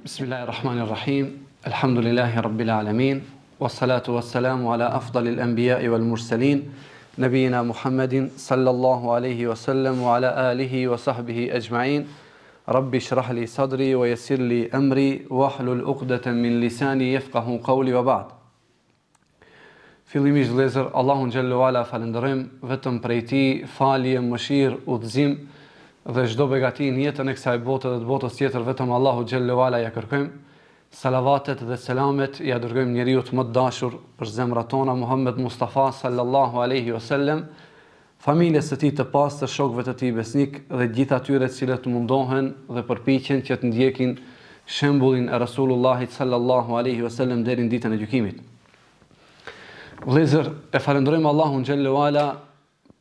Bismillahirrahmanirrahim. Alhamdulillahi rabbil alamin. Wassalatu wassalamu ala afdalil anbiya'i wal mursalin, nabiyina Muhammedin sallallahu alaihi wasallam wa ala alihi wa sahbihi ajma'in. Rabbi shrah li sadri wa yassir li amri wahlul 'uqdatan min lisani yafqahu qawli wa ba'd. Fillimisht vëllezër, Allahun xhallahu ala falenderojm vetëm prej tij falje, mëshirë, udhëzim dhe çdo begati në jetën e kësaj bote dhe të botës tjetër vetëm Allahu xhallahu ala ja kërkojmë. Salavatet dhe selamet ja dërgojmë njeriu të më të dashur për zemrat tona, Muhammed Mustafa sallallahu alaihi wasallam, familjes së tij të pastër, shokëve të tij besnik dhe gjithë atyre të cilët mundohen dhe përpiqen që të ndjekin shembullin e Rasulullahit sallallahu alaihi wasallam deri në ditën e gjykimit. Vëllezër, e falenderojmë Allahun xhallahu ala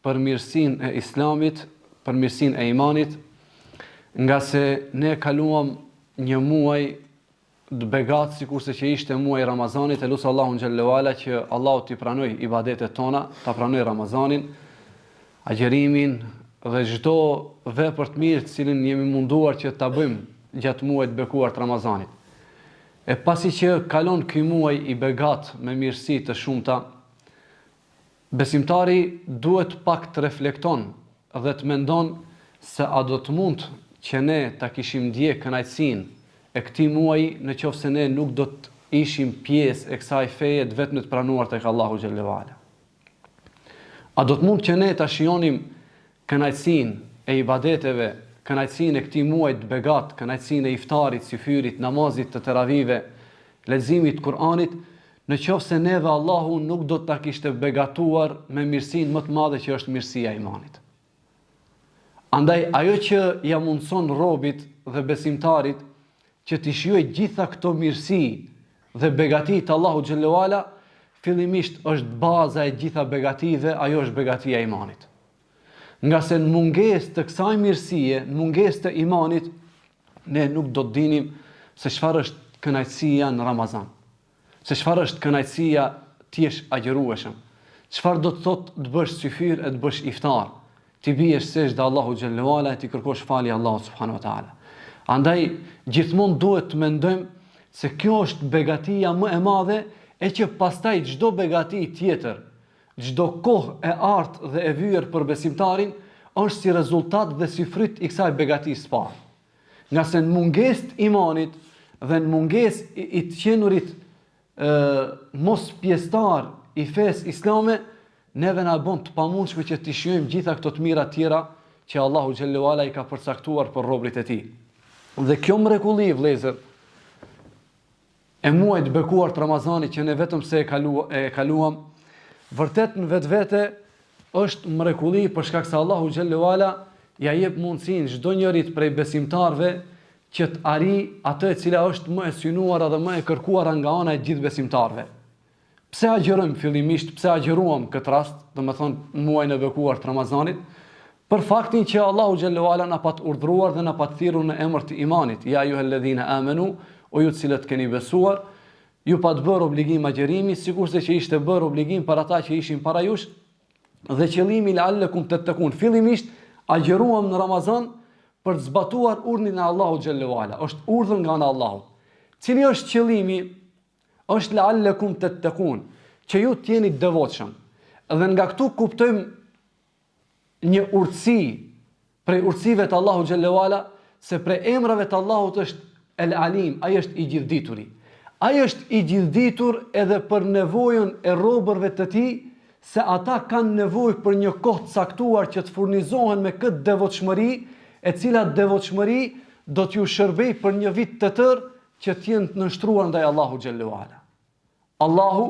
për mirësinë e Islamit, për mirësinë e imanit, nga se ne kaluam një muaj të begat, sikurse që ishte muaji Ramazanit. E lutem Allahun xhallahu ala që Allahu t'i pranoj ibadetet tona, ta pranoj Ramazanin, agjerimin dhe çdo vepër të mirë të cilin jemi munduar që ta bëjmë gjatë muajit të bekuar të Ramazanit. E pasi që kalon ky muaj i begat me mirësi të shumta, besimtari duhet pak të reflekton dhe të mendon se a do të mund që ne ta kishim ndjek kënaqësinë e këtij muaji në qoftë se ne nuk do të ishim pjesë e kësaj feje të vetëm të pranuar tek Allahu xhallahu ala. A do të mund që ne ta shijonim kënaqësinë e ibadeteve, kënaqësinë e këtij muaji të begat, kënaqësinë e iftarit, syfyrit, namazit të teravive, leximit të Kur'anit, në qoftë se neve Allahu nuk do të ta kishte begatuar me mirësinë më të madhe që është mirësia e imanit. Andaj ajo që ja mundson robit dhe besimtarit që t'i shijojë gjitha këto mirësi dhe begati të Allahu xhallahu ala, fillimisht është baza e gjitha begative, ajo është begatia e imanit. Nga se në mungesë të kësaj mirësie, në mungesë të imanit, ne nuk do të dinim se çfarë është kënaqësia në Ramazan, se çfarë është kënaqësia të jesh agjërueshëm, çfarë do të thotë të bësh syfyr e të bësh iftar, ti biesh sejdë Allahu xhallahu ala e ti kërkosh falje Allahu subhanahu wa taala. Andaj gjithmonë duhet të mendojmë se kjo është begatia më e madhe, e që pastaj çdo begati tjetër, çdo kohë e artë dhe e vyer për besimtarin është si rezultat dhe si fryt i kësaj begatisë së parë. Nga se në mungesë të imanit dhe në mungesë i të qenurit mos pjesëtar i fesë islame, neve na bën të pamundshme që të shijojmë gjitha këto të mira tjera që Allahu xhallahu ala i ka përcaktuar për robërit e tij. Dhe kjo mrekulli, vëllezër, e muajit të bekuar të Ramazanit që ne vetëm se e kaluam, vërtet në vetvete është mrekulli për shkak se Allahu xhallahu ala ja jep mundësinë çdo njërit prej besimtarëve që të arrijë atë e cila është më e synuar dhe më e kërkuar nga ana e gjithë besimtarëve. Pse agjerojmë fillimisht, pse agjeruam këtë rast, domethënë muajin e bekuar të Ramazanit? Për faktin që Allahu xhallahu ala na pat urdhëruar dhe na pat thirrur në emër të imanit. Ja ayyuhalladhina amanu, o ju të cilët keni besuar, ju pat bërë obligim agjerimi, sikurse që ishte bërë obligim për ata që ishin para jush, dhe qëllimi la'allakum tattaqun. Fillimisht agjeruam në Ramazan për të zbatuar urdhrin e Allahu xhallahu ala. Është urdhër nga ana e Allahut. Cili është qëllimi? Është la'allakum tattaqun, që ju të jeni devotshëm. Dhe nga këtu kuptojmë një urtësi prej urtësive të Allahu xhallahu ala, se prej emrave të Allahut është El Alim, ai është i gjithdituri. Ai është i gjithditur edhe për nevojën e robërve të tij, se ata kanë nevojë për një kohë të caktuar që të furnizohen me këtë devotshmëri, e cila devotshmëri do t'ju shërbej për një vit të tërë që të jenë të nënshtruar ndaj Allahu xhallahu ala. Allahu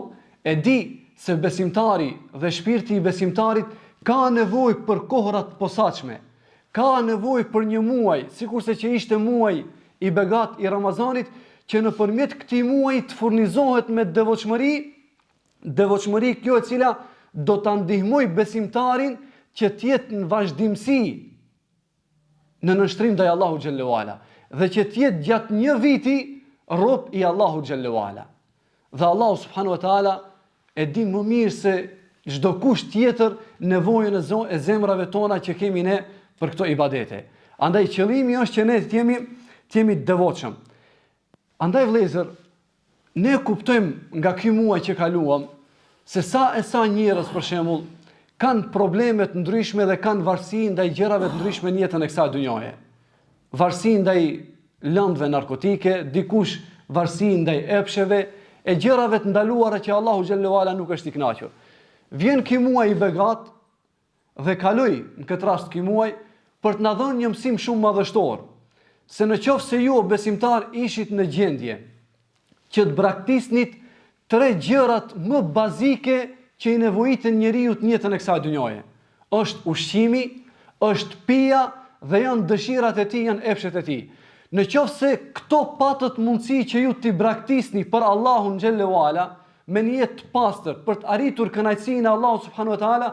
e di se besimtari dhe shpirti i besimtarit ka nevojë për kohëra të posaçme, ka nevojë për një muaj, sikurse që ishte muaj i begat i Ramazanit, që nëpërmjet këtij muaji të furnizohet me devotshmëri kjo e cila do ta ndihmoj besimtarin që të jetë në vazhdimsi në nënshtrim ndaj Allahu xhallahu ala dhe që të jetë gjatë një viti rob i Allahu xhallahu ala. Dhe Allahu subhanahu wa taala e di më mirë se çdo kush tjetër nevojën e zemrave tona që kemi ne për këto ibadete. Andaj qëllimi është që ne të jemi devotshëm. Andaj vëllezër, ne kuptojmë nga ky muaj që kaluam se sa njerëz për shembull kanë probleme të ndryshme dhe kanë varësi ndaj gjërave të ndryshme në jetën e kësaj dhunjaje. Varësi ndaj lëndëve narkotike, dikush varësi ndaj epsheve e gjërave të ndaluara që Allahu xhallahu ala nuk është i kënaqur. Vjen ky muaj i begat dhe kaloi në këtë rast ky muaj për të na dhënë një mësim shumë madhështor, se në qoftë se ju besimtar ishit në gjendje që të braktisnit 3 gjërat më bazike që i nevojiten njeriu në jetën e kësaj dhunjaje. Është ushqimi, është pija dhe janë dëshirat e tij, janë epshet e tij. Në qoftë se këto patët mundësi që ju t'i braktisni për Allahun xhallahu ala me një jetë të pastër për të arritur kënaqësinë e Allahut subhanahu wa taala,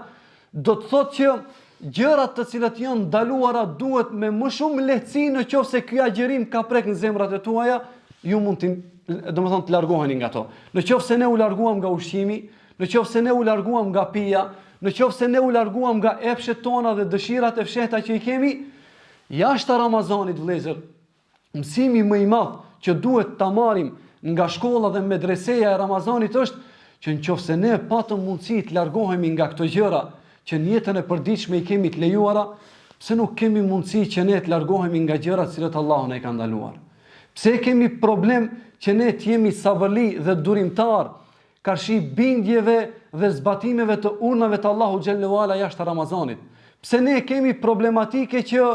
do të thotë që gjërat të cilat janë ndaluara duhet me më shumë lehtësi në qoftë se ky agjerim ka prek në zemrat e tuaja, ju mund të largoheni nga to. Në qoftë se ne u larguam nga ushqimi, në qoftë se ne u larguam nga pija, në qoftë se ne u larguam nga epshet tona dhe dëshirat e fshehta që i kemi, jashtë Ramazanit vëllezër, mësimi më i madh që duhet ta marrim nga shkolla dhe medreseja e Ramazanit është që nëse ne patëm mundësi të largohemi nga këto gjëra që në jetën e përditshme i kemi të lejuara, pse nuk kemi mundësi që ne të largohemi nga gjërat që Allahu na i ka ndaluar? Pse kemi problem që ne të jemi sabërli dhe durimtar karshi bindjeve dhe zbatimeve të urnave të Allahu xhallahu ala jashtë Ramazanit? Pse ne kemi problematike që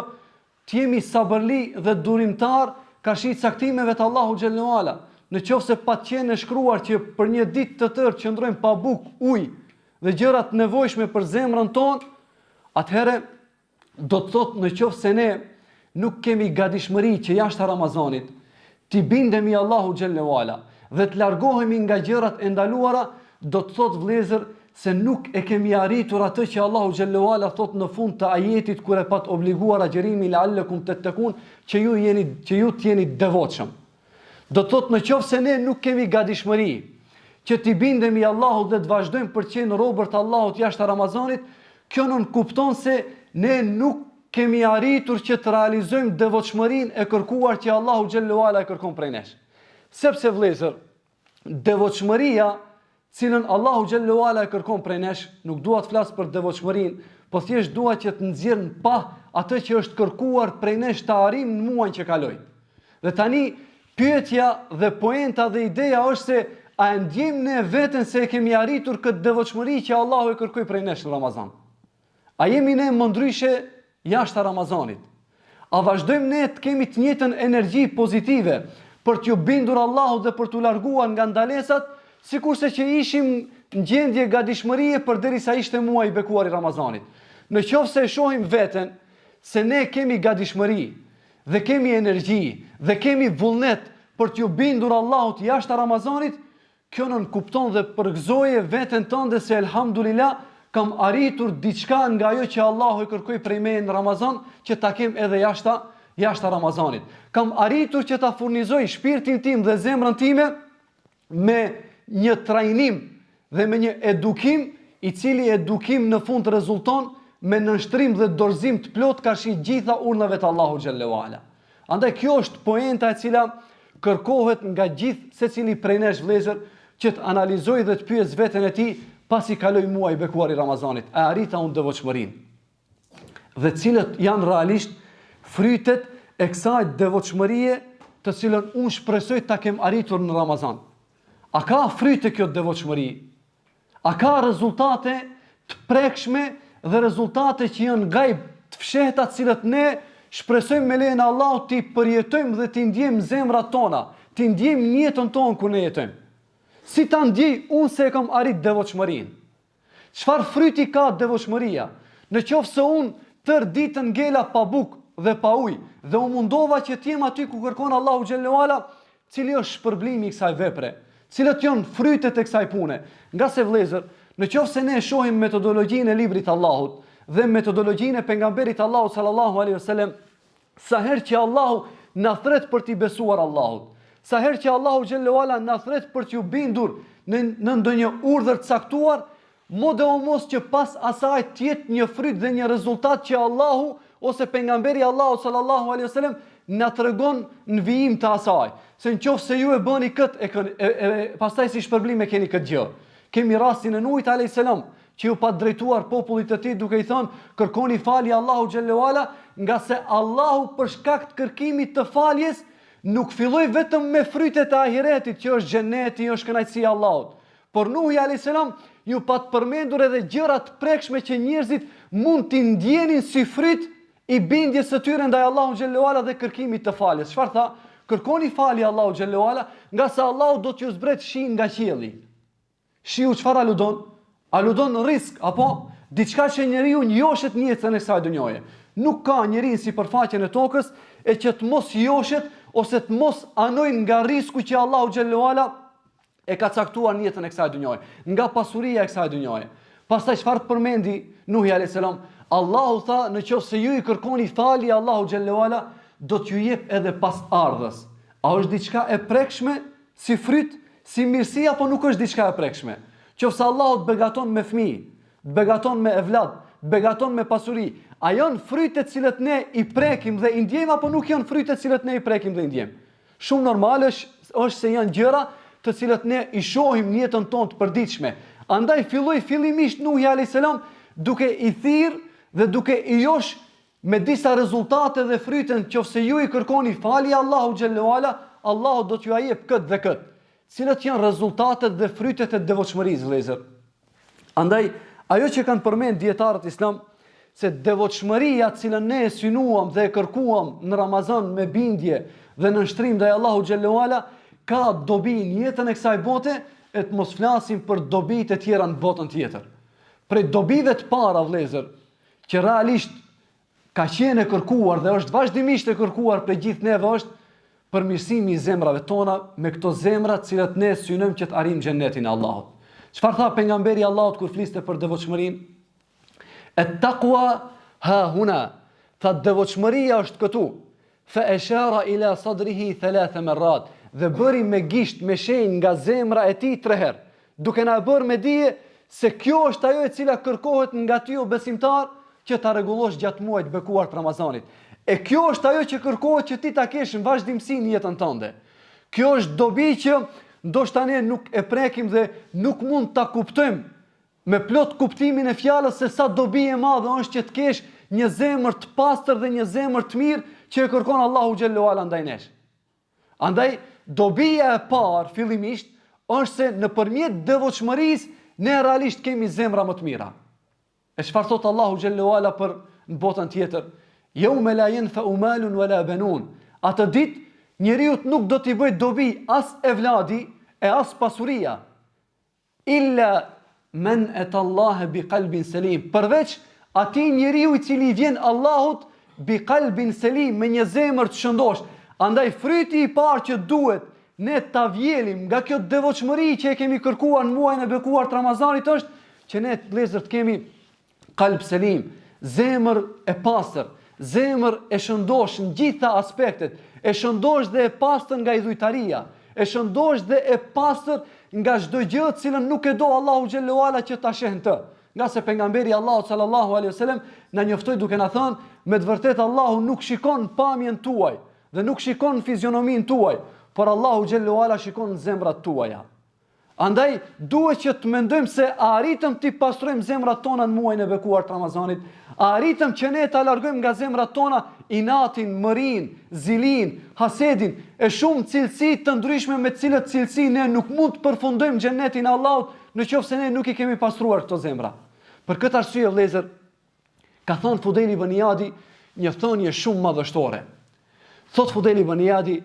të jemi sabërli dhe durimtar karshi caktimeve të Allahu xhallahu ala? Në qoftë se pa qenë e shkruar që për një ditë të tërë qëndrojmë pa bukë, ujë dhe gjërat nevojshme për zemrën tonë, atëherë do të thotë në qoftë se ne nuk kemi gatishmëri që jashtë Ramazanit t'i bindemi Allahu xhallahu ala dhe të largohemi nga gjërat e ndaluara, do të thotë vëllezër se nuk e kemi arritur atë që Allahu xhallahu ala thotë në fund të ajetit kur e pat obliguar agjerimin la'allakum tattaqun, që ju t'jeni devotshëm. Do të thotë në qoftë se ne nuk kemi gatishmëri që t'i bindemi Allahut dhe të vazhdojmë për të qenë robër të Allahut jashtë Ramazanit, kjo nuk kupton se ne nuk kemi arritur që të realizojmë devotshmërinë e kërkuar që Allahu xhallahu ala e kërkon prej nesh. Sepse vëllezër, devotshmëria cilën Allahu xhallahu ala e kërkon prej nesh, nuk dua të flas për devotshmërinë, po thjesht dua që të nxjerr në pa atë që është kërkuar prej nesh të arrijmë në muajin që kaloi. Dhe tani pyetja dhe poenta dhe ideja është se a e ndjejmë ne veten se e kemi arritur këtë devotshmëri që Allahu e kërkoi prej nesh në Ramazan? A jemi ne më ndryshe jashtë Ramazanit? A vazhdojmë ne të kemi të njëjtën energji pozitive për t'ju bindur Allahut dhe për t'u larguar nga ndalesat, sikurse që ishim në gjendje gatishmërie përderisa ishte muaji i bekuar i Ramazanit? Në qoftë se e shohim veten se ne kemi gatishmëri dhe kemi energji dhe kemi vullnet për t'ju bindur Allahut jashtë Ramazanit, kjo nën kupton dhe përgëzoje veten tënde se elhamdulillah kam arritur diçka nga ajo që Allahu e kërkoi prej meje në Ramazan, që ta kem edhe jashtë Ramazanit. Kam arritur që ta furnizoj shpirtin tim dhe zemrën time me një trajnim dhe me një edukim, i cili edukim në fund rezulton me nënshtrim dhe dorëzim të plot karshi gjitha urnave të Allahu xhallahu ala. Andaj kjo është poenta e cila kërkohet nga gjithë secili prej nesh vëllezër, që të analizoj dhe të pyes veten e tij pasi kaloi muaji i bekuar i Ramazanit, a arrita unë devotshmërinë? Dhe cilët janë realisht frytet e kësaj devotshmërie të cilën unë shpresoj ta kem arritur në Ramazan? A ka fryte kjo devotshmëri? A ka rezultate të prekshme dhe rezultate që janë gajb të fshehta të cilët ne shpresojmë me lejen e Allahut t'i përjetojmë dhe t'i ndjejmë zemrat tona, t'i ndjejmë në jetën tonë ku ne jetojmë? Si ta ndjej unë se e kam arrit devotshmërinë? Çfarë fryti ka devotshmëria? Në qoftë se unë tërë ditën ngela pa bukë dhe pa ujë dhe u mundova që t'jem aty ku kërkon Allahu xhallahu ala, cili është shpërblimi i kësaj vepre? Cilët janë frytet e kësaj pune? Nga se vëllezër, në qoftë se ne shohim metodologjinë e librit të Allahut dhe metodologjinë e pejgamberit Allahut sallallahu alaihi wasallam, sa herë që Allahu na thret për t'i besuar Allahut, sa herë që Allahu xhallahu ala na thret për t'ju bindur në ndonjë urdhër të caktuar, mos që pas asaj të jetë një fryt dhe një rezultat që Allahu ose pejgamberi Allahu sallallahu alaihi wasallam na tregon në vijim të asaj. se në qoftë se ju e bëni këtë, pastaj si shpërblim e keni këtë gjë. Kemi rastin e Nuhit alayhis salam, që ju pa drejtuar popullit të tij duke i thënë kërkoni falje Allahu xhallahu ala, nga se Allahu për shkak të kërkimit të faljes nuk filloi vetëm me frytet e ahiretit, që është xheneti, është kënaqësia e Allahut. Por Nuhi alayhis salam ju pa të përmendur edhe gjëra të prekshme që njerëzit mund t'i ndjenin si fryt i bindjes së tyre ndaj Allahu xhallahu ala dhe kërkimit të faljes. Çfarë tha? Kërkoni falje Allahu xhallahu ala, nga se Allahu do t'ju zbret shi nga qielli. Shiu çfarë aludon? Aludon në risk, apo diçka që njeriu njoshet në jetën e kësaj dhunjoje. Nuk ka njeri si përfaqen e tokës e që të mos joshet ose të mos anojnë nga risku që Allahu xhallahu ala e ka caktuar në jetën e kësaj dhunjoje, nga pasuria e kësaj dhunjoje. Pastaj çfarë përmendi Nuhi alayhis salam? Allahu tha, nëse ju i kërkoni falje Allahu xhallahu ala, do t'ju jep edhe pas ardhës. A është diçka e prekshme si fryt, si mirësi, apo nuk është diçka e prekshme? Qofse Allahu të begaton me fëmijë, të begaton me evlad, të begaton me pasuri, a janë frytet cilët ne i prekim dhe i ndjejmë, apo nuk janë frytet cilët ne i prekim dhe i ndjejmë? Shumë normal është se janë gjëra të cilët ne i shohim në jetën tonë të përditshme. Andaj filloi fillimisht Nuhi alayhis salam duke i thirrë dhe duke i josh me disa rezultate dhe fryten, nëse ju i kërkoni falje Allahu xhallahu ala, Allahu do t'ju jap këtë dhe këtë. Cilat janë rezultatet dhe frytet e devotshmërisë, vëllezër? Andaj ajo që kanë përmend dietarët islam, se devotshmëria cilën ne e synuam dhe e kërkuam në Ramazan me bindje dhe në nështrim ndaj Allahu xhallahu ala, ka dobi në jetën e kësaj bote, e të mos flasim për dobitë e tjera në botën tjetër. Prej dobive të para, vëllezër, që realisht ka qenë e kërkuar dhe është vazhdimisht e kërkuar për gjithë neve, është përmirësimi i zemrave tona me këto zemra të cilat ne synojmë që të arrijmë xhenetin e Allahut. Çfarë tha pejgamberi i Allahut kur fliste për devotshmërinë? Et-taqwa ha huna. Tha devotshmëria është këtu. Fa ashara ila sadrihi 3 marrat. Dhe bëri me gisht, me shenjë nga zemra e tij 3 herë, duke na bërë me dije se kjo është ajo e cila kërkohet nga ty o besimtar, që ta rregullosh gjatë muajit bekuar të Ramazanit. E kjo është ajo që kërkohet që ti ta kesh në vazhdimsi në jetën tënde. Kjo është dobi që ndoshta ne nuk e prekim dhe nuk mund ta kuptojmë me plot kuptimin e fjalës se sa dobi e madhe është që të kesh një zemër të pastër dhe një zemër të mirë që e kërkon Allahu xhallahu ala ndaj nesh. Andaj dobia e parë fillimisht është se nëpërmjet devotshmërisë ne realisht kemi zemra më të mira. E çfarë thot Allahu xhallahu ala për në botën tjetër? Yawma la yanfa'u malun wala banun. Atë ditë njeriu nuk do t'i bëj dobi as evladi e as pasuria. Illa man ata Allah bi qalbin salim. Përveç atij njeriu i cili vjen Allahut bi qalbin salim, me një zemër të shëndosh. Andaj fryti i parë që duhet ne ta vjelim nga kjo devotshmëri që e kemi kërkuar në muajin e bekuar të Ramazanit është që ne vëllezër të kemi qalb selim, zemër e pastër, zemër e shëndosh në gjitha aspektet, e shëndosh dhe e pastër nga idhujtaria, e shëndosh dhe e pastër nga çdo gjë të cilën nuk e do Allahu xhallahu ala që ta shehen të. Nga se pejgamberi Allahu sallallahu alaihi wasallam na njoftoi duke na thënë, me të vërtetë Allahu nuk shikon pamjen tuaj dhe nuk shikon fizionomin tuaj, por Allahu xhallahu ala shikon zemrat tuaja. Andaj duhet që të mendojmë se a arritëm të pastrojmë zemrat tona në muajin e bekuar të Ramazanit, a arritëm që ne ta largojmë nga zemrat tona inatin, mërin, zilin, hasedin, e shumë cilësi të ndryshme me cilët cilësi ne nuk mund të përfundojmë xhenetin e Allahut nëse ne nuk i kemi pastruar këto zemra. Për këtë arsye, vëllezër, ka thënë Fudejl ibn Iyadi një thënie shumë madhështore. Thot Fudejl ibn Iyadi,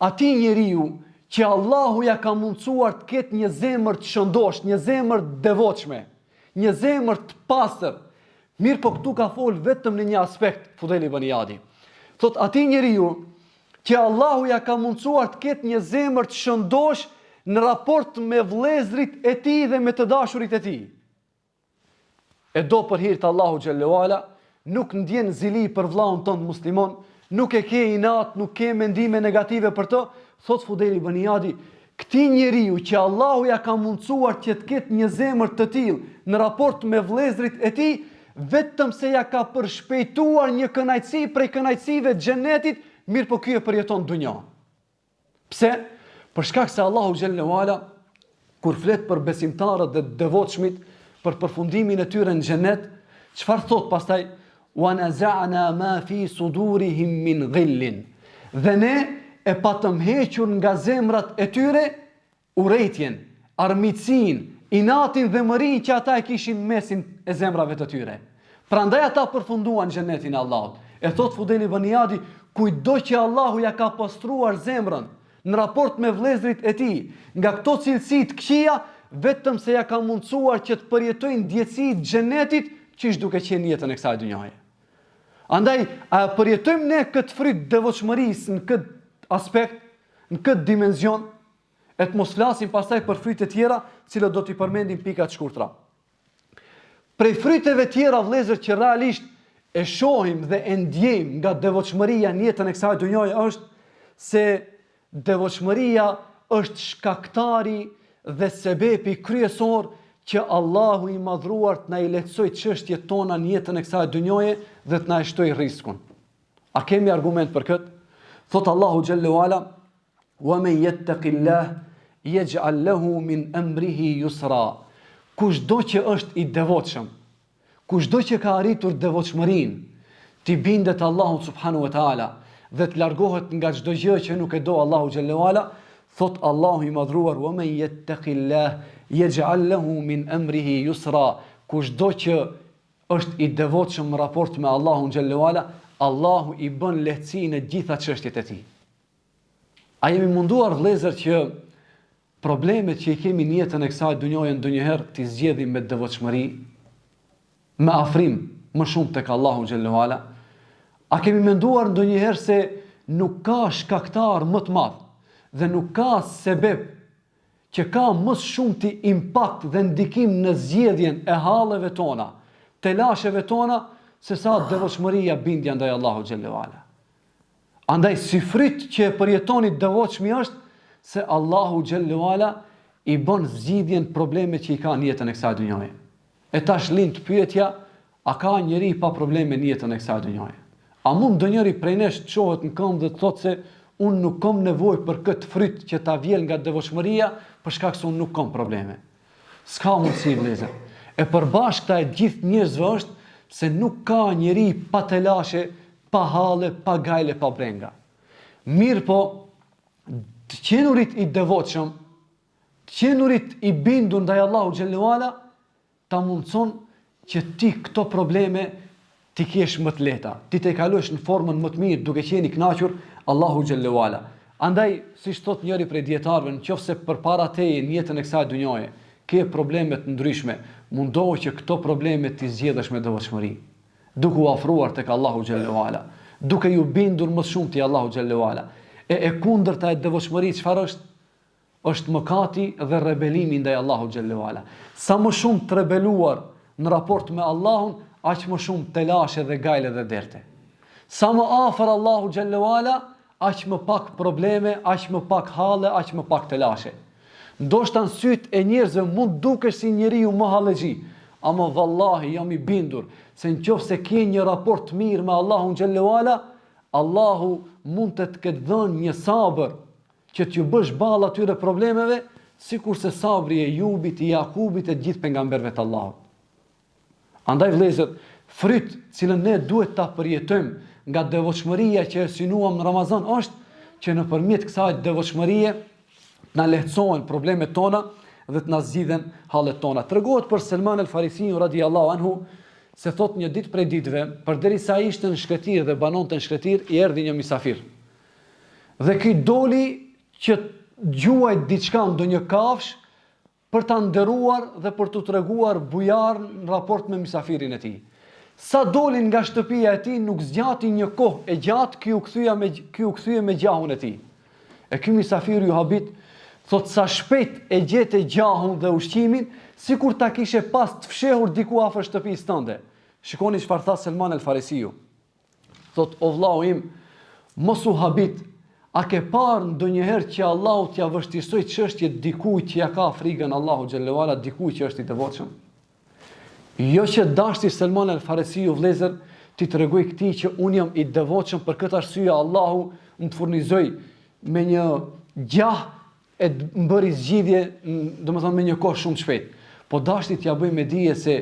atij njeriu që Allahu ja ka mundsuar të ketë një zemër të shëndosh, një zemër të devotshme, një zemër të pastër. Mirë, po këtu ka fol vetëm në një aspekt Fudejl ibn Iyadi. Thot atij njeriu që Allahu ja ka mundsuar të ketë një zemër të shëndosh në raport me vëllezrit e tij dhe me të dashurit e tij. E do për hir të Allahu xhallahu ala, nuk ndjen zili për vllahun tonë musliman, nuk e ke inat, nuk ke mendime negative për të. Thot Fudejl ibn Iyadi, këtij njeriu që Allahu ja ka mundsuar që të ketë një zemër të tillë në raport me vëllezrit e tij, vetëm se ja ka përshpejtuar një kënaqësi prej kënaqësive të xhenetit, mirë po ky e përjeton dunjën. Pse? Për shkak se Allahu xhallahu ala kur flet për besimtarët dhe devotshmit, për përfundimin e tyre në xhenet, çfarë thot pastaj? Wa naza'na ma fi sudurihim min ghillin. Dhe ne e patëm hequr nga zemrat e tyre urrëtitjen, armiqsinë, inatin dhe mërinë që ata e kishin mesin e zemrave të tyre. Prandaj ata përfunduan xhenetin e Allahut. E thot Fudeli ibn Iyadi, kujdo që Allahu ja ka pastruar zemrën në raport me vëllezërit e tij, nga këto cilësi të këqija, vetëm se ja ka mundsuar që të përjetojnë ndjesitë e xhenetit, qish duke qenë jetën e kësaj dhunjaje. Andaj, a përjetojmë ne këtë fryt devotshmërisë në këtë aspekt, në këtë dimension, e të mos flasim pastaj për fryte tjera, cilët do t'i përmendim pika të shkurtra. Prej fryteve tjera vëllezër që realisht e shohim dhe e ndjejmë nga devotshmëria në jetën e kësaj dhunjaje është se devotshmëria është shkaktari dhe sebepi kryesor që Allahu i madhruar të na i lehtësoj çështjet tona në jetën e kësaj dhunjaje dhe të na e shtoj rrezikun. A kemi argument për këtë? Thot Allahu xhallahu ala: "Wa man yattaqillah yaj'al lahu min amrihi yusra." Kushdo që është i devotshëm, kushdo që ka arritur devotshmërinë, ti bindet Allahut subhanahu wa taala dhe të largohet nga çdo gjë që nuk e do Allahu xhallahu ala, thot Allahu i madhruar: "Wa man yattaqillah yaj'al lahu min amrihi yusra." Kushdo që është i devotshëm në raport me Allahun xhallahu ala, Allahu i bën lehtësinë e gjitha çështjet e tij. A jemi munduar vëllezër që problemet që i kemi në jetën e kësaj dhunjaje ndonjëherë t'i zgjedhim me devotshmëri, me afrim më shumë tek Allahu xhallahu ala? A kemi menduar ndonjëherë se nuk ka shkaktar më të madh dhe nuk ka sebeb që ka më shumë ti impakt dhe ndikim në zgjedhjen e halleve tona, telasheve tona, se sa devotshmëria, bindja ndaj Allahu xhallahu ala. Andaj si fryt që e përjetoni devotshmi është se Allahu xhallahu ala i bën zgjidhjen problemet që i ka në jetën e kësaj dhunjaje. E tash lind pyetja, a ka njeri pa probleme në jetën e kësaj dhunjaje? A mund ndonjëri prej nesh të çohet në këmbë dhe të thotë se unë nuk kam nevojë për këtë fryt që ta vjell nga devotshmëria, për shkak se unë nuk kam probleme? S'ka mundësi vëllezër. E përbashkëta e gjithë njerëzve është se nuk ka njeri pa telashe, pa halle, pa gajle, pa brenga. Mirë po, të qenurit i devotshëm, të qenurit i bindur ndaj Allahu xhallahu ala, ta mundson që ti këto probleme ti kesh më të lehta, ti të kalosh në formën më të mirë duke qenë i kënaqur Allahu xhallahu ala. Andaj, siç thot njëri prej dietarëve, nëse përpara teje në jetën e kësaj dhunjaje ke probleme të ndryshme, mundohu që këto probleme ti zgjedhësh me devotshmëri, duke u afruar tek Allahu xhallahu ala, duke ju bindur më shumë te Allahu xhallahu ala. E kundërta e devotshmërisë çfarë është? Është mëkati dhe rebelimi ndaj Allahu xhallahu ala. Sa më shumë të rebeluar në raport me Allahun, aq më shumë telashe dhe gajle dhe derte. Sa më afër Allahu xhallahu ala, aq më pak probleme, aq më pak halle, aq më pak telashe. Ndoshta në sytë e njerëzve mund dukesh si njeriu më hallexhi, ama vallahi jam i bindur se nëse ke një raport të mirë me Allahun xhallahu ala, Allahu mund të ketë dhënë një sabër që t'ju bësh ballë atyre problemeve, sikurse sabri e Jubit, i Jakubit e gjithë pejgamberëve të Allahut. Andaj vëllezër, fryt cilën ne duhet ta përjetojmë nga devotshmëria që e synuam në Ramazan është që nëpërmjet kësaj devotshmërie na lehtësohen problemet tona dhe të na zgjidhen hallet tona. Tregohet për Selman el-Farisiun radiallahu anhu se thot një ditë prej ditëve, përderisa ishte në shkretir dhe banonte në shkretir, i erdhi një misafir. Dhe ky doli që gjuajt diçka ndonjë kafsh për ta nderuar dhe për t'u treguar bujar në raport me misafirin e tij. Sa dolin nga shtëpia e tij, nuk zgjati një kohë e gjatë, ky u kthye me gjahun e tij. E ky misafir ju habit, thot sa shpejt e gjete gjahun dhe ushqimin, sikur ta kishe pas të fshehur diku afër shtëpisë tënde. Shikoni çfarë tha Selman el-Farisiu. Thot, o vllau im, mos u habit, a ke parë ndonjëherë që Allahu t'ja vështirësoj çështjet dikujt që ja ka frikën Allahu xhallahu ala, dikujt që është i devotshëm? Jo që dashti Selman el-Farisiu vëllezër ti tregoj këtij që un jam i devotshëm, për këtë arsye Allahu më furnizoi me një gjah e bëri zgjidhje, domethënë me një kohë shumë të shpejtë. Po dashni t'ja bëj me dije se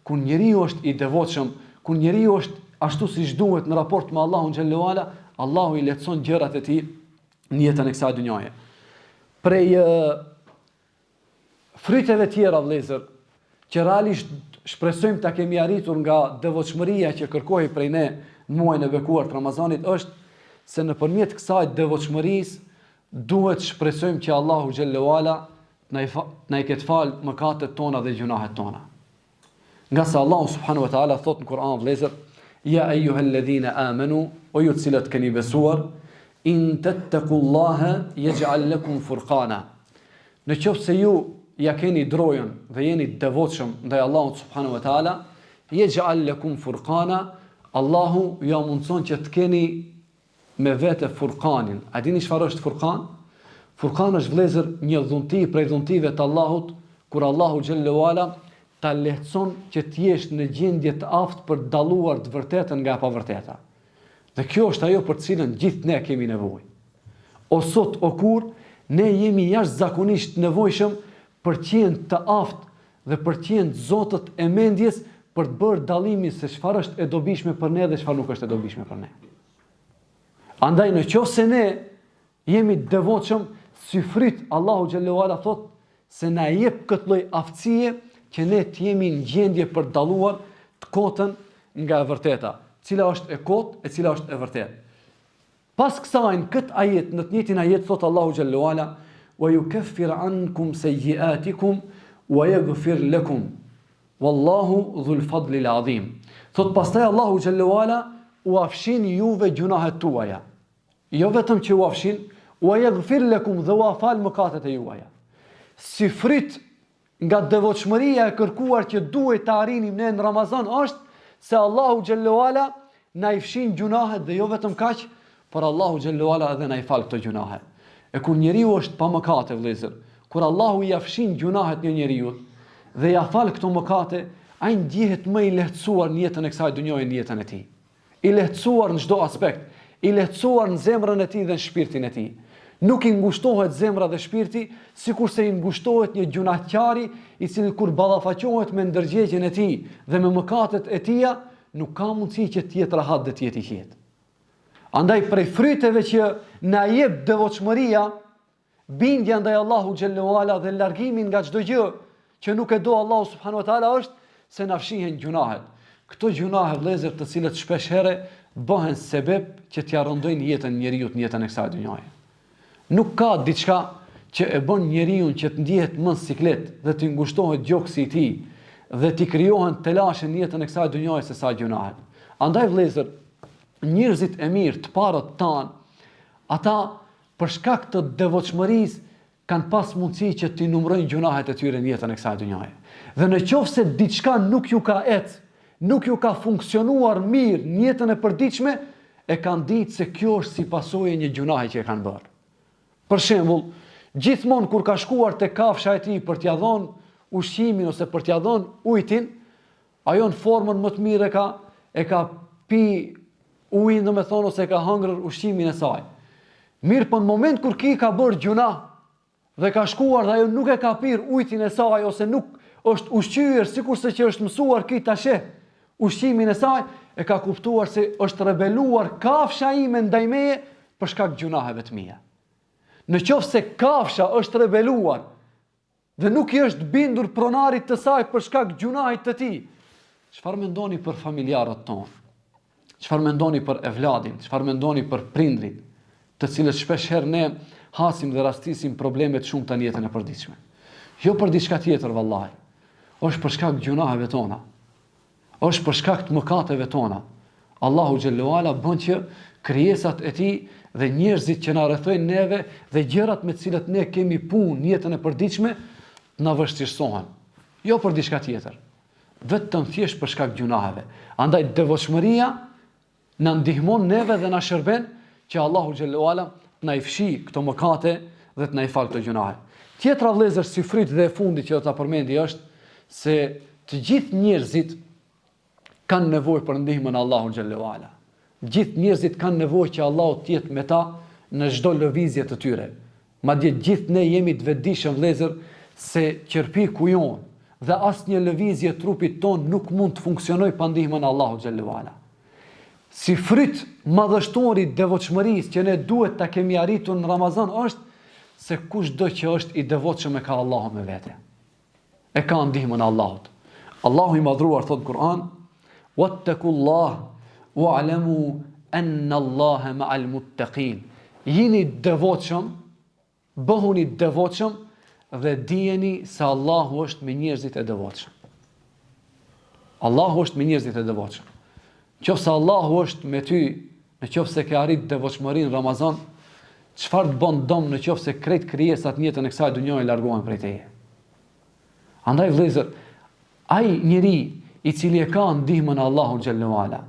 kur njeriu është i devotshëm, kur njeriu është ashtu siç duhet në raport me Allahun xhallahu ala, Allahu i lehtëson gjërat e tij në jetën e kësaj dhunjaje. Prej fryteve tjera vëllezër, që realisht shpresojmë ta kemi arritur nga devotshmëria që kërkohej prej ne në muajin e bekuar të Ramazanit, është se nëpërmjet kësaj devotshmërisë duhet shpresojmë që Allahu xhallahu ala na i ketë fal mëkatet tona dhe gjunahet tona. Nga se Allahu subhanahu wa taala thot në Kur'an vëllezër, ja ayyuhalladhina amanu, o ju të cilët keni besuar, in tattaqullaha yaj'al lakum furqana. Në qoftë se ju ja keni drojën dhe jeni devotshëm ndaj Allahut subhanahu wa taala, yaj'al lakum furqana, Allahu ju mundson që të keni me vete furqanin. A dini çfarë është furqan? Furqan është vëllezër një dhunti prej dhuntive të Allahut, kur Allahu xhallahu ala ta lehtëson që të jesh në gjendje të aftë për të dalluar të vërtetën nga e pavërteta. Dhe kjo është ajo për të cilën gjithë ne kemi nevojë. O sot o kur, ne jemi jashtëzakonisht nevojshëm për të qenë të aftë dhe për të qenë zotët e mendjes për të bërë dallimin se çfarë është e dobishme për ne dhe çfarë nuk është e dobishme për ne. Andaj nëse ne jemi të devotshëm, syfrit Allahu xhallahu ala thot se na jep këtë lloj aftësie që ne të jemi në gjendje për të dalluar të kotën nga e vërteta, cila është e kotë e cila është e vërtetë. Pas kësaj në këtë ajet, në të njëjtin ajet thot Allahu xhallahu ala, wa yukaffir ankum sayyi'atikum wa yaghfir lakum. Wallahu dhul fadli al-azim. Thot pastaj Allahu xhallahu ala u afshin juve gjunahet tuaja. Jo vetëm që u afshin, wa yaghfir lakum, dhe u afal mëkatet e juaja. Si fryt nga devotshmëria e kërkuar që duhet të arrinim ne në Ramazan është se Allahu xhallahu ala na i fshin gjunahet dhe jo vetëm kaq, por Allahu xhallahu ala edhe na i fal këto gjunahe. E kur njeriu është pa mëkate vëllezër, kur Allahu i afshin gjunahet një njeriu dhe ja fal këto mëkate, ai ndihet më i lehtësuar në jetën e kësaj dhunjoje, në jetën e tij. I lehtësuar në çdo aspekt, i lehtësuar në zemrën e tij dhe në shpirtin e tij. Nuk i ngushtohet zemra dhe shpirti, sikurse i ngushtohet një gjunaqari i cili kur ballafaqohet me ndërgjegjen e tij dhe me mëkatet e tija, nuk ka mundësi që të jetë rahat dhe të jetë i qetë. Andaj prej fryteve që na jep devotshmëria, bindja ndaj Allahu xhallahu ala dhe largimi nga çdo gjë që nuk e do Allahu subhanahu wa taala është se na fshihen gjunahet. Këto gjunahe vëllezër të cilët shpesh herë bëhen sebeb që t'ia rëndojnë jetën e njeriu në jetën e kësaj dhunjaje. Nuk ka diçka që e bën njeriu që të ndihet më siklet dhe të ngushtohet gjoksi i tij dhe të krijohen telashe në jetën e kësaj dhunjaje se sa gjunahet. Andaj vëllezër, njerëzit e mirë të parët tan, ata për shkak të devotshmërisë kanë pas mundësi që të numërojnë gjunahet e tyre në jetën e kësaj dhunjaje. Dhe nëse diçka nuk ju ka nuk ju ka funksionuar mirë në jetën e përditshme, e kanë ditë se kjo është si pasojë e një gjunahi që e kanë bërë. Për shembull, gjithmonë kur ka shkuar te kafsha e tij për t'ia dhënë ushqimin ose për t'ia dhënë ujin, ajo në formën më të mirë e ka pi ujin, domethënë, ose ka hëngrër ushqimin e saj. Mirë, po në moment kur ki ka bërë gjuna dhe ka shkuar dhe ajo nuk e ka pirë ujin e saj ose nuk është ushqyer sikurse që është mësuar ki ta sheh ushqimin e saj, e ka kuptuar se është rebeluar kafsha ime ndaj meje për shkak gjunaheve të mia. Nëse kafsha është rebeluar dhe nuk i është bindur pronarit të saj për shkak gjunahit të tij, çfarë mendoni për familjarët tonë? Çfarë mendoni për evladin? Çfarë mendoni për prindrit, të cilët shpesh herë ne hasim dhe rastisim probleme të shumta në jetën e përditshme? Jo për diçka tjetër vallahi. Është për shkak gjunaheve tona. Është për shkak të mëkateve tona. Allahu xhallahu ala bën që krijesat e tij dhe njerëzit që na rrethojnë neve dhe gjërat me të cilat ne kemi punë në jetën e përditshme na vështirësohen. Jo për diçka tjetër. Vetëm thjesht për shkak gjunaheve. Andaj devotshmëria na ndihmon neve dhe na shërben që Allahu xhallahu ala na i fshi këto mëkate dhe të na i fal këto gjunahe. Tjetra vëllezër si fryt dhe e fundit që do ta përmendi është se të gjithë njerëzit kanë nevojë për ndihmën e Allahut xhallahu ala. Gjithë njerëzit kanë nevojë që Allahu të jetë me ta në çdo lëvizje të tyre. Madje gjithë ne jemi të vetëdijshëm vëllezër se qërpiku jon dhe asnjë lëvizje trupit ton nuk mund të funksionojë pa ndihmën e Allahut xhallahu ala. Si fryt madhështori devotshmërisë që ne duhet ta kemi arritur në Ramazan është se kushdo që është i devotshëm e ka Allahun me vete. E ka ndihmën e Allahut. Allahu i madhruar thot në Kur'an: "Wattaqullah wa'lamu anna Allaha ma'al muttaqin." Jini devotshëm, bëhuni devotshëm dhe dijeni se Allahu është me njerëzit e devotshëm. Allahu është me njerëzit e devotshëm. Qofse Allahu është me ty, në qofse se ke arrit devotshmërinë Ramazan, çfarë të bën dom në qofse krejt krijesat në jetën e kësaj dunjoje largohen prej teje. Andaj vëllezër, ai njeri i cili e ka ndihmën e Allahut xhallahu ala,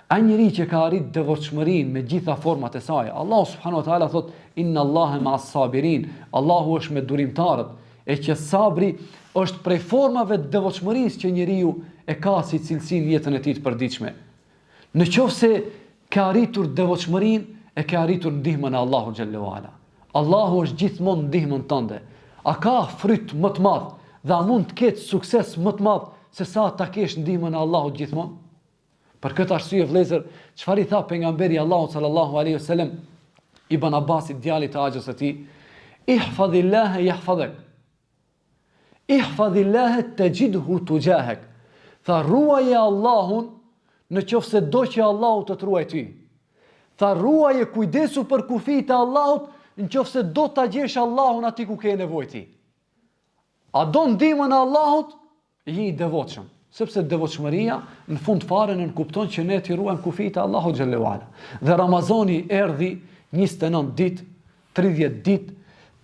ai njeri që ka arrit devotshmërinë me gjitha format e saj, Allahu subhanahu wa taala thot: "Inna Allaha ma'as sabirin." Allahu është me durimtarët, e që sabri është prej formave të devotshmërisë që njeriu e ka si cilësi në jetën e tij të përditshme. Në qoftë se ka arritur devotshmërinë, e ka arritur ndihmën e Allahut xhallahu ala. Allahu është gjithmonë ndihmën tënde. A ka fryt më të madh dhe a mund të ketë sukses më të madh se sa ta kesh ndihmën e Allahut gjithmonë? Për këtë arsye vëllezër, çfarë i tha pejgamberi Allahut sallallahu alaihi wasallam Ibn Abbasit, djalit të Axhës së tij: "Ihfadhillaha yahfazak. Ihfadhillaha tajidhu tujahak." Tha, ruaje Allahun në qoftë se do që Allahu të ruaj ty. Tha, ruaje, kujdesu për kufijtë e Allahut në qoftë se do ta gjesh Allahun aty ku ke nevojë ti. A do ndihmën e Allahut, je i devotshëm, sepse devotshmëria në fund fare nën kupton që ne t'i ruajmë kufijtë e Allahut xhallahu ala. Dhe Ramazani erdhi 29 ditë, 30 ditë,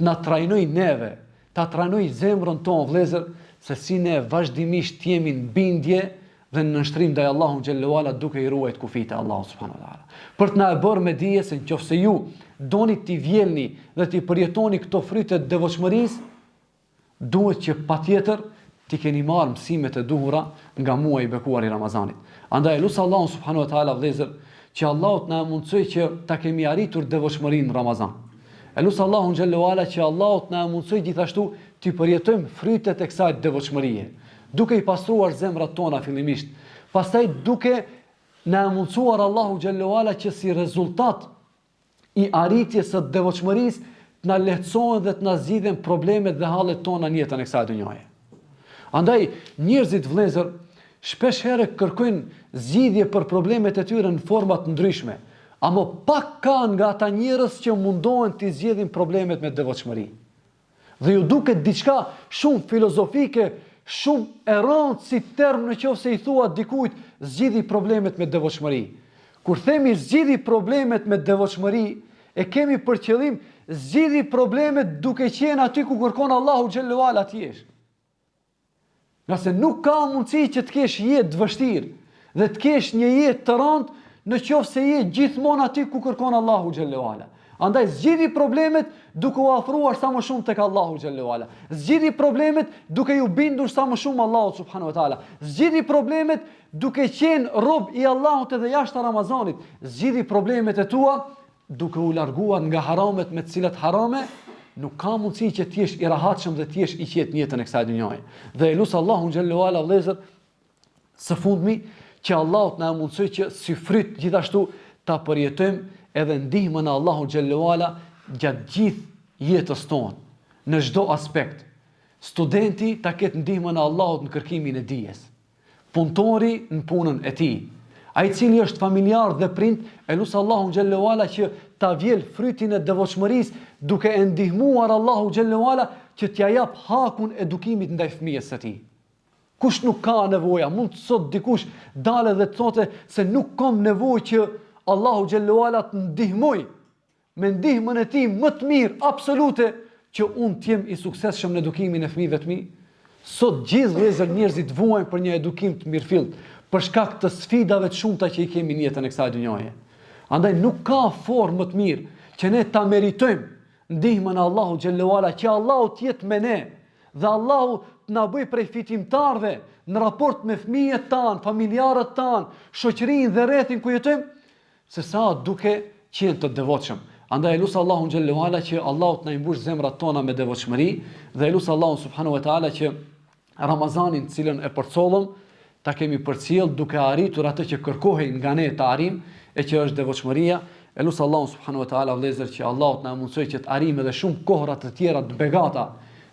na trajnoi neve, ta trajnoi zemrën tonë vëllezër, se si ne vazhdimisht jemi në bindje dhe në nështrim ndaj Allahut xhallahu ala duke i ruajtur kufijtë e Allahut subhanahu wa taala. Për të na e bërë me dije se nëse ju doni t'i vjelni dhe t'i përjetoni këto fryte të devotshmërisë, duhet që patjetër t'i keni marrë mësimet e duhura nga muaji i bekuar i Ramazanit. Andaj lutem Allahun subhanahu wa taala vëllezër që Allahu të na mundsoj që ta kemi arritur devotshmërinë në Ramazan. Lutem Allahun xhallahu ala që Allahu të na mundsoj gjithashtu t'i përjetojmë frytet e kësaj devotshmërie, duke i pastruar zemrat tona fillimisht, pastaj duke na mundsuar Allahu xhallahu ala që si rezultat i arritjes së devotshmërisë të na lehtësohen dhe të na zgjidhen problemet dhe hallet tona në jetën e kësaj dhunjaje. Andaj njerëzit vëllezër shpesh herë kërkojnë zgjidhje për problemet e tyre në forma të ndryshme, ama pak kanë nga ata njerëz që mundohen të zgjidhin problemet me devotshmëri. Dhe ju duket diçka shumë filozofike, shumë e rëndë si term në qoftë se i thua dikujt zgjidhi problemet me devotshmëri. Kur themi zgjidhi problemet me devotshmëri, e kemi për qëllim zgjidhi problemet duke qenë aty ku kërkon Allahu xhallahu ala ti jesh. Nëse nuk ka mundësi që të kesh jetë të vështirë dhe të kesh një jetë të rëndë në qoftë se je gjithmonë aty ku kërkon Allahu xhallahu ala. Andaj zgjidhi problemet duke u afruar sa më shumë tek Allahu xhallahu ala. Zgjidhi problemet duke ju bindur sa më shumë Allahut subhanahu wa taala. Zgjidhi problemet duke qenë rob i Allahut edhe jashtë Ramazanit. Zgjidhi problemet e tua duke u larguar nga haramet me të cilat harame nuk ka mundësi që ti jesh i rahatshëm dhe ti jesh i qetë në jetën e kësaj dhunjaje. Dhe lut Allahun xhallahu ala vëllezër, së fundmi që Allahu të na mundsoj që si fryt gjithashtu ta përjetojmë edhe ndihmën e Allahut xhallahu ala gjatë gjithë jetës tonë, në çdo aspekt. Studenti ta ketë ndihmën e Allahut në kërkimin e dijes. Punëtori në punën e tij. Ai cili është familjar dhe prind, e lut Allahun xhallahu ala që ta vjel frytin e devotshmërisë duke e ndihmuar Allahu xhallahu ala që t'ja jap hakun edukimit ndaj fëmijës së tij. Kush nuk ka nevoja, mund të sot dikush dalë dhe të thotë se nuk kam nevojë që Allahu xhallahu ala të ndihmoj me ndihmën e tij më të mirë absolute që unë të jem i suksesshëm në edukimin e fëmijëve të mi. Sot gjithë vëllezër njerëzit vuajnë për një edukim të mirëfillt për shkak të sfidave të shumta që i kemi në jetën e kësaj dhunjaje. Andaj nuk ka formë më të mirë që ne ta meritojmë ndihmën e Allahut xhallahu ala, që Allahu të jetë me ne dhe Allahu të na bëj prej fitimtarëve në raport me fëmijët tanë, familjarët tanë, shoqërinë dhe rrethin ku jetojmë, se sa duke qenë të devotshëm. Andaj e lusë Allahun xhallahu ala që Allahu të na imbush zemrat tona me devotshmëri dhe e lusë Allahun subhanahu wa taala që Ramazanin të cilën e përcollëm ta kemi përcjell duke arritur atë që kërkohej nga ne të arrim e që është devotshmëria. E lusë Allahun subhanahu wa taala vëllezër që Allahu të na mundsoj që të arrijmë edhe shumë kohra të tjera të begata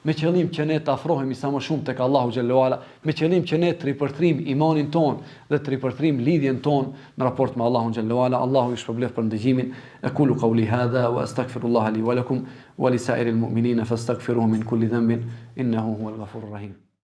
me qëllim që ne të afrohemi sa më shumë tek Allahu xhallahu ala, me qëllim që ne të ripërtrim imanin ton dhe të ripërtrim lidhjen ton në raport me Allahun xhallahu ala. Allahu ju shpërblet për ndëgjimin. Aqulu qawli hadha wa astaghfirullaha li wa lakum wa li sa'iril mu'minina fastaghfiruhu min kulli dhanbin innahu huwal ghafurur rahim.